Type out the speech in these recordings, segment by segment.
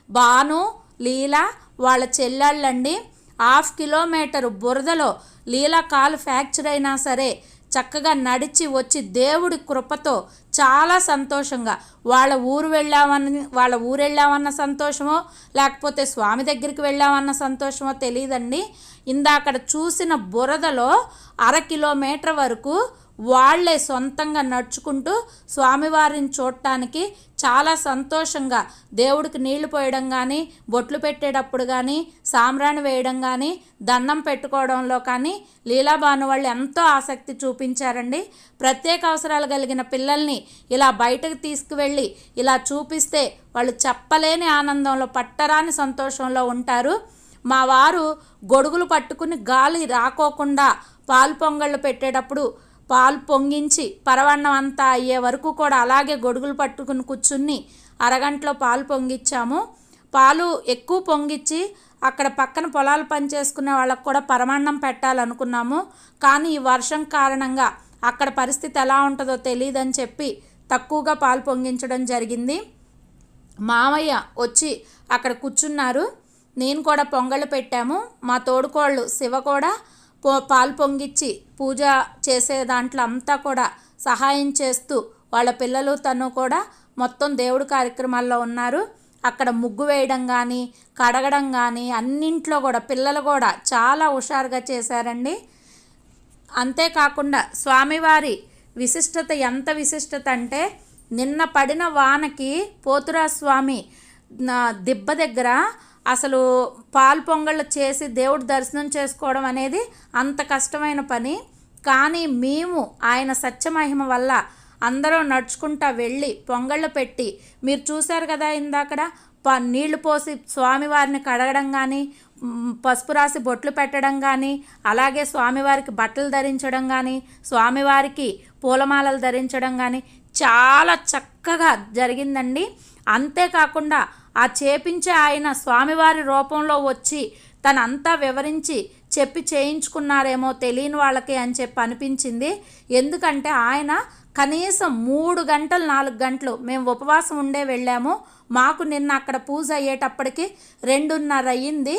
భాను, లీల వాళ్ళ చెల్లెళ్ళండి. 1/2 కిలోమీటరు బురదలో లీల కాలు ఫ్రాక్చర్ అయినా సరే చక్కగా నడిచి వచ్చి దేవుడి కృపతో చాలా సంతోషంగా వాళ్ళ ఊరు వెళ్ళామన్న సంతోషమో లేకపోతే స్వామి దగ్గరికి వెళ్ళామన్న సంతోషమో తెలియదండి. ఇందాకడ చూసిన బురదలో 1/2 కిలోమీటర్ వరకు వాళ్ళే సొంతంగా నడుచుకుంటూ స్వామివారిని చూడటానికి చాలా సంతోషంగా దేవుడికి నీళ్లు పోయడం కానీ, బొట్లు పెట్టేటప్పుడు కానీ, సాంబ్రాణి వేయడం కానీ, దండం పెట్టుకోవడంలో కానీ లీలాబాను వాళ్ళు ఎంతో ఆసక్తి చూపించారండి. ప్రత్యేక అవసరాలు కలిగిన పిల్లల్ని ఇలా బయటకు తీసుకువెళ్ళి ఇలా చూపిస్తే వాళ్ళు చెప్పలేని ఆనందంలో, పట్టరాని సంతోషంలో ఉంటారు. మా వారు గొడుగులు పట్టుకుని గాలి రాకోకుండా పాలు పొంగళ్ళు పెట్టేటప్పుడు పాలు పొంగించి పరవన్నం అంతా అయ్యే వరకు కూడా అలాగే గొడుగులు పట్టుకుని కూర్చుని అరగంటలో పాలు పొంగిచ్చాము. పాలు ఎక్కువ పొంగిచ్చి అక్కడ పక్కన పొలాలు పనిచేసుకునే వాళ్ళకు కూడా పరమాన్నం పెట్టాలనుకున్నాము. కానీ ఈ వర్షం కారణంగా అక్కడ పరిస్థితి ఎలా ఉంటుందో తెలియదని చెప్పి తక్కువగా పాలు పొంగించడం జరిగింది. మామయ్య వచ్చి అక్కడ కూర్చున్నారు. నేను కూడా పొంగళ్ళు పెట్టాము. మా తోడుకోళ్ళు శివ కూడా పాలు పొంగిచ్చి పూజ చేసే దాంట్లో అంతా కూడా సహాయం చేస్తూ వాళ్ళ పిల్లలు తను కూడా మొత్తం దేవుడి కార్యక్రమాల్లో ఉన్నారు. అక్కడ ముగ్గు వేయడం కానీ, కడగడం కానీ అన్నింట్లో కూడా పిల్లలు కూడా చాలా హుషారుగా చేశారండి. అంతేకాకుండా స్వామివారి విశిష్టత ఎంత విశిష్టత అంటే, నిన్న పడిన వానకి పోతురాజు స్వామి దిబ్బ దగ్గర అసలు పాలు పొంగళ్ళు చేసి దేవుడి దర్శనం చేసుకోవడం అనేది అంత కష్టమైన పని. కానీ మేము ఆయన సత్యమహిమ వల్ల అందరూ నడుచుకుంటా వెళ్ళి పొంగళ్ళు పెట్టి, మీరు చూశారు కదా ఇందాకడ నీళ్లు పోసి స్వామివారిని కడగడం కానీ, పసుపు రాసి బొట్లు పెట్టడం కానీ, అలాగే స్వామివారికి బట్టలు ధరించడం కానీ, స్వామివారికి పూలమాలలు ధరించడం కానీ చాలా చక్కగా జరిగిందండి. అంతేకాకుండా ఆ చేపించే ఆయన స్వామివారి రూపంలో వచ్చి తనంతా వివరించి చెప్పి చేయించుకున్నారేమో తెలియని వాళ్ళకి అని చెప్పి అనిపించింది. ఎందుకంటే ఆయన కనీసం 3 గంటలు 4 గంటలు మేము ఉపవాసం ఉండే వెళ్ళాము. మాకు నిన్న అక్కడ పూజ అయ్యేటప్పటికి 2:30 అయ్యింది.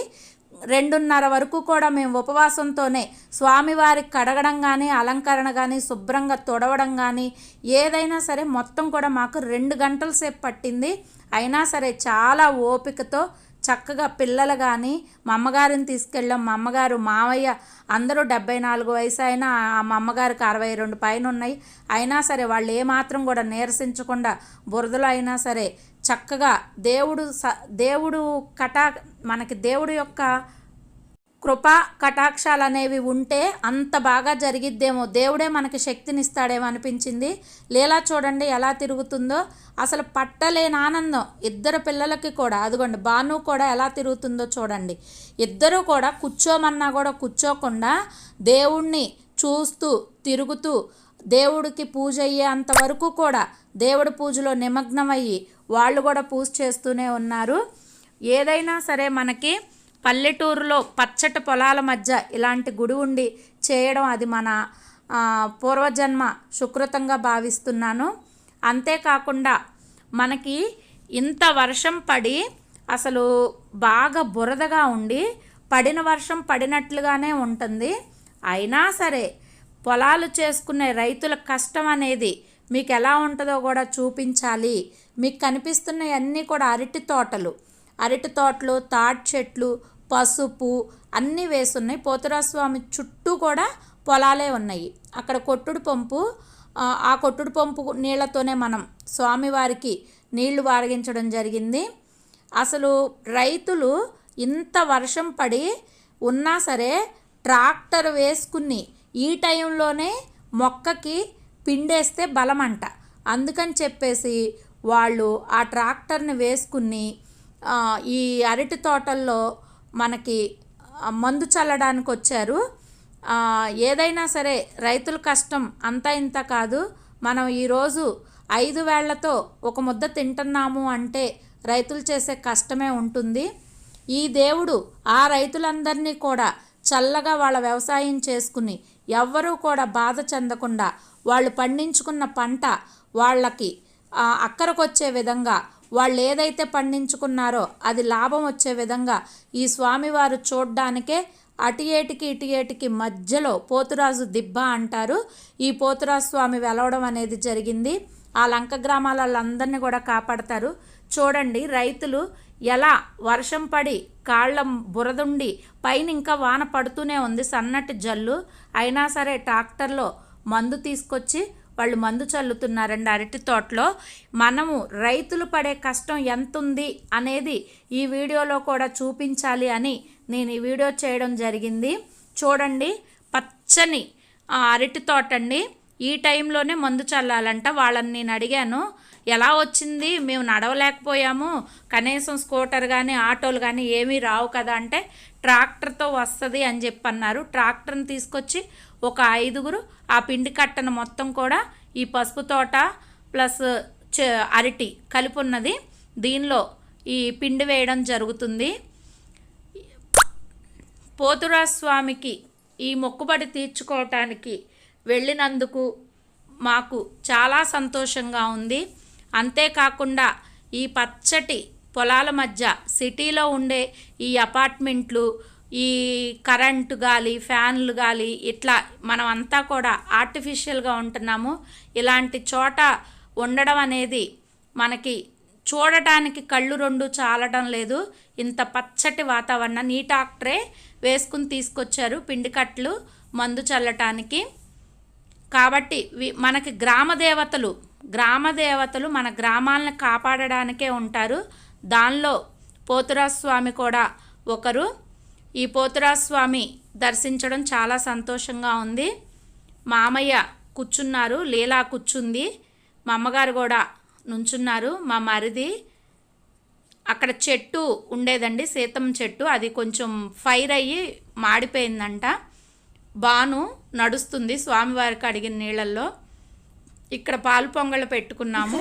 2:30 వరకు కూడా మేము ఉపవాసంతోనే స్వామివారికి కడగడం కానీ, అలంకరణ కానీ, శుభ్రంగా తొడవడం కానీ ఏదైనా సరే మొత్తం కూడా మాకు 2 గంటల సేపు పట్టింది. అయినా సరే చాలా ఓపికతో చక్కగా పిల్లలు కానీ, మా అమ్మగారిని తీసుకెళ్ళాం. మా అమ్మగారు, మావయ్య అందరూ 74 వయసు అయినా మా అమ్మగారికి 62 పైన ఉన్నాయి. అయినా సరే వాళ్ళు ఏమాత్రం కూడా నీరసించకుండా బురదలో అయినా సరే చక్కగా దేవుడు మనకి దేవుడు యొక్క కృపా కటాక్షాలు అనేవి ఉంటే అంత బాగా జరిగిద్దేమో, దేవుడే మనకి శక్తినిస్తాడేమో అనిపించింది. లీలా చూడండి ఎలా తిరుగుతుందో, అసలు పట్టలేని ఆనందం. ఇద్దరు పిల్లలకి కూడా, అదిగోండి భాను కూడా ఎలా తిరుగుతుందో చూడండి. ఇద్దరు కూడా కూర్చోమన్నా కూడా కూర్చోకుండా దేవుణ్ణి చూస్తూ తిరుగుతూ దేవుడికి పూజ అయ్యే అంతవరకు కూడా దేవుడి పూజలో నిమగ్నమయ్యి వాళ్ళు కూడా పూజ చేస్తూనే ఉన్నారు. ఏదైనా సరే మనకి పల్లెటూరులో పచ్చటి పొలాల మధ్య ఇలాంటి గుడి ఉండి చేయడం అది మన పూర్వజన్మ సుకృతంగా భావిస్తున్నాను. అంతేకాకుండా మనకి ఇంత వర్షం పడి అసలు బాగా బురదగా ఉండి పడిన వర్షం పడినట్లుగానే ఉంటుంది. అయినా సరే పొలాలు చేసుకునే రైతుల కష్టం అనేది మీకు ఎలా ఉంటుందో కూడా చూపించాలి. మీకు కనిపిస్తున్నవన్నీ కూడా అరటి తోటలు, తాటి చెట్లు, పసుపు అన్నీ వేసున్నాయి. పోతురాజు స్వామి చుట్టూ కూడా పొలాలే ఉన్నాయి. అక్కడ కొట్టుడు పంపు, ఆ కొట్టుడు పంపు నీళ్లతోనే మనం స్వామివారికి నీళ్లు వారగించడం జరిగింది. అసలు రైతులు ఇంత వర్షం పడి ఉన్నా సరే ట్రాక్టర్ వేసుకుని ఈ టైంలోనే మొక్కకి పిండేస్తే బలమంట. అందుకని చెప్పేసి వాళ్ళు ఆ ట్రాక్టర్ని వేసుకుని ఈ అరటి తోటల్లో మనకి మందు చల్లడానికి వచ్చారు. ఏదైనా సరే రైతుల కష్టం అంతా ఇంత కాదు. మనం ఈరోజు 5 వేళ్లతో ఒక ముద్ద తింటున్నాము అంటే రైతులు చేసే కష్టమే ఉంటుంది. ఈ దేవుడు ఆ రైతులందరినీ కూడా చల్లగా వాళ్ళ వ్యవసాయం చేసుకుని ఎవ్వరూ కూడా బాధ చెందకుండా వాళ్ళు పండించుకున్న పంట వాళ్ళకి అక్కరకొచ్చే విధంగా వాళ్ళు ఏదైతే పండించుకున్నారో అది లాభం వచ్చే విధంగా ఈ స్వామివారు చూడ్డానికే అటు ఏటికి మధ్యలో పోతురాజు దిబ్బ అంటారు. ఈ పోతురాజు స్వామి వెలవడం అనేది జరిగింది. ఆ లంక గ్రామాల వాళ్ళందరినీ కూడా కాపాడతారు. చూడండి రైతులు ఎలా వర్షం పడి కాళ్ళ బురదుండి పైన ఇంకా వాన పడుతూనే ఉంది, సన్నటి జల్లు అయినా సరే ట్రాక్టర్లో మందు తీసుకొచ్చి వాళ్ళు మందు చల్లుతున్నారండి అరటి తోటలో. మనము రైతులు పడే కష్టం ఎంత ఉంది అనేది ఈ వీడియోలో కూడా చూపించాలి అని నేను ఈ వీడియో చేయడం జరిగింది. చూడండి పచ్చని అరటి తోట అండి. ఈ టైంలోనే మందు చల్లాలంట. వాళ్ళని నేను అడిగాను, ఎలా వచ్చింది, మేము నడవలేకపోయాము, కనీసం స్కూటర్ కానీ ఆటోలు కానీ ఏమీ రావు కదా అంటే ట్రాక్టర్తో వస్తుంది అని చెప్పి అన్నారు. ట్రాక్టర్ని తీసుకొచ్చి ఒక 5గురు ఆ పిండి కట్టను మొత్తం కూడా ఈ పసుపు తోట ప్లస్ అరటి కలిపి ఉన్నది దీనిలో ఈ పిండి వేయడం జరుగుతుంది. పోతురాజు స్వామికి ఈ మొక్కుబడి తీర్చుకోవటానికి వెళ్ళినందుకు మాకు చాలా సంతోషంగా ఉంది. అంతేకాకుండా ఈ పచ్చటి పొలాల మధ్య సిటీలో ఉండే ఈ అపార్ట్మెంట్లు, ఈ కరెంటు గాలి, ఫ్యాన్లు గాలి, ఇట్లా మనం అంతా కూడా ఆర్టిఫిషియల్గా ఉంటున్నాము. ఇలాంటి చోట ఉండడం అనేది మనకి చూడటానికి కళ్ళు రెండు చాలడం లేదు. ఇంత పచ్చటి వాతావరణం ఈ ట్రాక్టరే వేసుకుని తీసుకొచ్చారు పిండి కట్లు మందు చల్లటానికి. కాబట్టి మనకి గ్రామదేవతలు మన గ్రామాలను కాపాడడానికే ఉంటారు. దానిలో పోతురాజు స్వామి కూడా ఒకరు. ఈ పోతురాజు స్వామి దర్శించడం చాలా సంతోషంగా ఉంది. మామయ్య కూర్చున్నారు, లీలా కూర్చుంది, మా అమ్మగారు కూడా నుంచున్నారు. మా మరిది అక్కడ చెట్టు ఉండేదండి, సీతం చెట్టు, అది కొంచెం ఫైర్ అయ్యి మాడిపోయిందంట. బాను నడుస్తుంది స్వామివారికి అడిగిన నీళ్ళల్లో. ఇక్కడ పాలు పొంగళ్ళు పెట్టుకున్నాము.